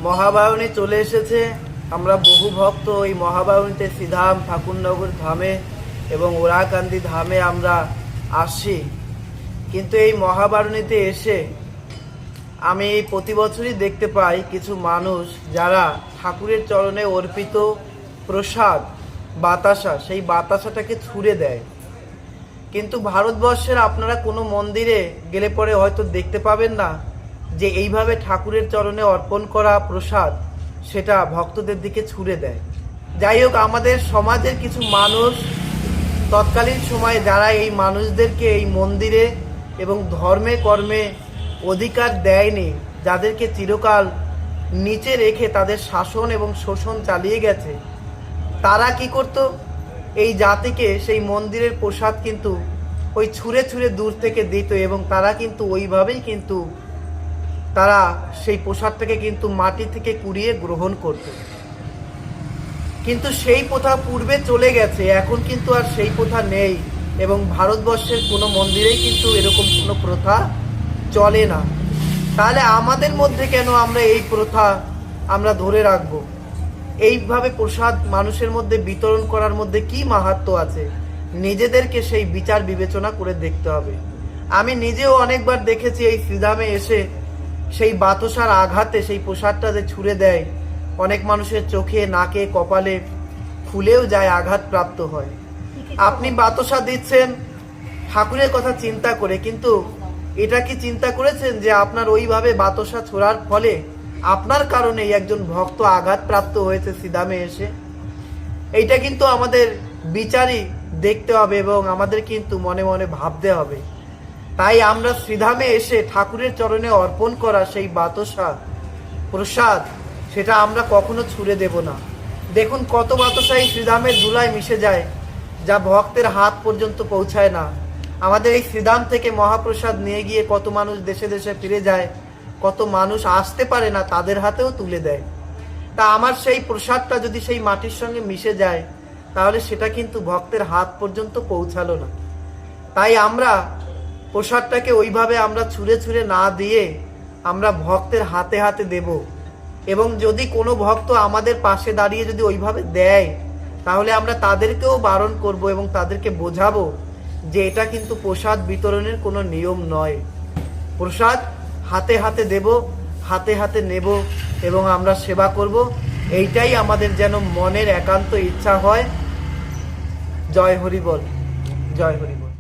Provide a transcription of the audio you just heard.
মহাবায়নী চলে এসেছে। আমরা বহু ভক্ত এই মহাবায়নীতে শ্রীধাম, ঠাকুরনগর ধামে এবং ওরাকান্দি ধামে আমরা আসি। কিন্তু এই মহাবায়নীতে এসে আমি প্রতি বছরই দেখতে পাই কিছু মানুষ যারা ঠাকুরের চরণে অর্পিত প্রসাদ বাতাসা, সেই বাতাসাটাকে ছুঁড়ে দেয়। কিন্তু ভারতবর্ষের আপনারা কোনো মন্দিরে গেলে পরে হয়তো দেখতে পাবেন না যে এইভাবে ঠাকুরের চরণে অর্পণ করা প্রসাদ সেটা ভক্তদের দিকে ছুঁড়ে দেয়। যাই হোক, আমাদের সমাজের কিছু মানুষ তৎকালীন সময়ে যারা এই মানুষদেরকে এই মন্দিরে এবং ধর্মে কর্মে অধিকার দেয়নি, যাদেরকে চিরকাল নিচে রেখে তাদের শাসন এবং শোষণ চালিয়ে গেছে, তারা কি করত? এই জাতিকে সেই মন্দিরের প্রসাদ কিন্তু ওই ছুঁড়ে ছুঁড়ে দূর থেকে দিত এবং তারা কিন্তু ওইভাবেই কিন্তু তারা সেই প্রসাদটাকে কিন্তু মাটি থেকে কুড়িয়ে গ্রহণ করত। কিন্তু সেই প্রথা পূর্বে চলে গেছে, এখন কিন্তু আর সেই প্রথা নেই এবং ভারতবর্ষের কোনো মন্দিরেই কিন্তু এরকম কোনো প্রথা চলে না। তাহলে আমাদের মধ্যে কেন আমরা এই প্রথা আমরা ধরে রাখবো? এইভাবে প্রসাদ মানুষের মধ্যে বিতরণ করার মধ্যে কি মাহাত্ম্য আছে? নিজেদেরকে সেই বিচার বিবেচনা করে দেখতে হবে। আমি নিজেও অনেকবার দেখেছি এই শ্রীধামে এসে সেই বাতাসার আঘাতে সেই প্রসাদটা যে ছুঁড়ে দেয়, অনেক মানুষের চোখে, নাকে, কপালে ফুলেও যায়, আঘাতপ্রাপ্ত হয়। আপনি বাতাসা দিচ্ছেন ঠাকুরের কথা চিন্তা করে, কিন্তু এটা কি চিন্তা করেছেন যে আপনার ওইভাবে বাতাসা ছোড়ার ফলে আপনার কারণে একজন ভক্ত আঘাতপ্রাপ্ত হয়েছে শ্রীধামে এসে? এইটা কিন্তু আমাদের বিচারই দেখতে হবে এবং আমাদের কিন্তু মনে মনে ভাবতে হবে। তাই আমরা শ্রীধামে এসে ঠাকুরের চরণে অর্পণ করা সেই বাতাসা প্রসাদ সেটা আমরা কখনো ছুঁড়ে দেব না। দেখুন কত বাতাসা এই শ্রীধামের ধুলায় মিশে যায়, যা ভক্তের হাত পর্যন্ত পৌঁছায় না। আমাদের এই শ্রীধাম থেকে মহাপ্রসাদ নিয়ে গিয়ে কত মানুষ দেশে দেশে ফিরে যায়, কত মানুষ আসতে পারে না, তাদের হাতেও তুলে দেয়। তা আমার সেই প্রসাদটা যদি সেই মাটির সঙ্গে মিশে যায়, তাহলে সেটা কিন্তু ভক্তের হাত পর্যন্ত পৌঁছালো না। তাই আমরা প্রসাদটাকে ওইভাবে আমরা ছুঁড়ে ছুঁড়ে না দিয়ে আমরা ভক্তের হাতে হাতে দেব। এবং যদি কোনো ভক্ত আমাদের পাশে দাঁড়িয়ে যদি ওইভাবে দেয়, তাহলে আমরা তাদেরকেও বারণ করব এবং তাদেরকে বোঝাবো যে এটা কিন্তু প্রসাদ বিতরণের কোনো নিয়ম নয়। প্রসাদ হাতে হাতে দেব, হাতে হাতে নেব এবং আমরা সেবা করব, এইটাই আমাদের যেন মনের একান্ত ইচ্ছা হয়। জয় হরি বল, জয় হরি বল।